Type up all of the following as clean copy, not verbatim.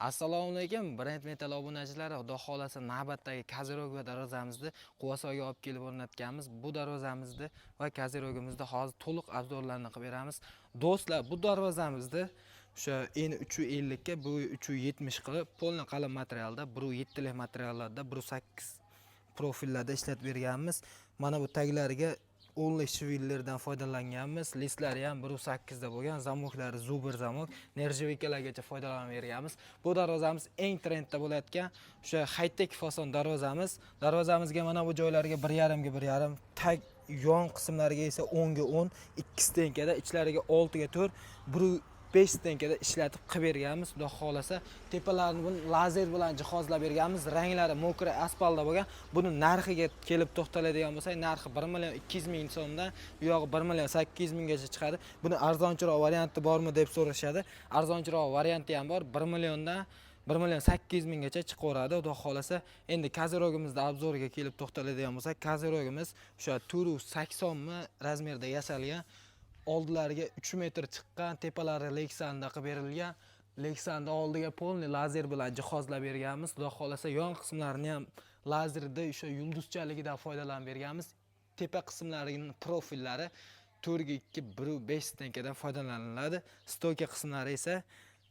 Assalomu alaykum, Brand Metal obunachilari. Xudo xolasa navbatdagi Kazirog va darvozamizni Quvasoyga olib kelib o'rnatganmiz. Bu darvozamizni va Kazirogimizda hozir to'liq obzorlarni qilib beramiz. Do'stlar, bu darvozamizni o'sha eni 350 ga, bu 370 qilib, polni qalin materialda, 1.7 lik materiallarda, 1.8 profillarda ishlatib berganmiz. Mana bu taglariga 10 shvillerdan foydalanganmiz. Listlari ham 1.8 da bo'lgan, zamoklari Zubir zamok, nerjevikalargacha foydalanib berganmiz. Bu darvozamiz eng trendda bo'layotgan o'sha high-tech fason darvozamiz. Darvozamizga mana bu joylariga 1.5 ga 1.5, tag yon qismlariga esa 10 ga 10, 2 stenkada, ichlariga 6 ga 4, 5 stenkada ishlatib qilib berganmiz. Xudo xolasa tepalarini buni lazer bilan jihozlab berganmiz. Ranglari mokra asfaltda bo'lgan. Buni narxiga kelib to'xtaladigan bo'lsak, narxi 1 million 200 ming so'mdan, bu yog'i 1 million 800 minggacha chiqadi. Buni arzonchiroq varianti bormi deb so'rashadi. Arzonchiroq varianti ham bor. 1 milliondan 1 million 800 minggacha chiqaveradi. Xudo xolasa, endi Kazirogimizda obzoriga kelib to'xtaladigan bo'lsak, Kazirogimiz o'sha turi 80 mi razmerda yasalgan. Oldilariga 3 metr chiqqan, tepalari Lexanda qilib berilgan. Lexanda oldiga polni lazer bilan jihozlab berganmiz. Xudo xolasa yon qismlarini ham lazerda o'sha yulduzchaligidan foydalanib berganmiz. Tepa qismlarining profillari 4 ga 2, 1.5 stenkadan foydalaniladi. Stoka qismlari esa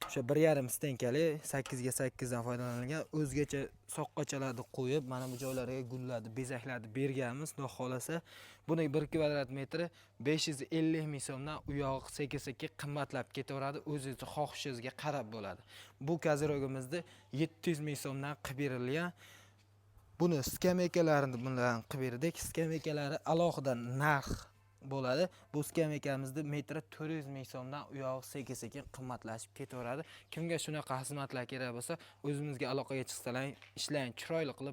o'sha 1.5 stenkali 8 ga 8 dan foydalanilgan. O'zgacha soqqachalarni qo'yib, mana bu joylarga gullarni, bezaklarni berganmiz. Xudo xolasa, buning 1 kvadrat metri 550 ming so'mdan u yog'i sekin-sekin qimmatlab ketaveradi. O'zingiz xohishingizga qarab bo'ladi. Bu Kazirogimizda 700 ming so'mdan qilib berilgan. Buni skameykalarini bilan qilib berdik. Skameykalari alohida narx bo'ladi. Bu skameykamizni metri 400 ming so'mdan u yog'i sekin-sekin qimmatlashib ketaveradi. Kimga shunaqa xizmatlar kerak bo'lsa, o'zimizga aloqaga chiqsalar, ishlang chiroyli qilib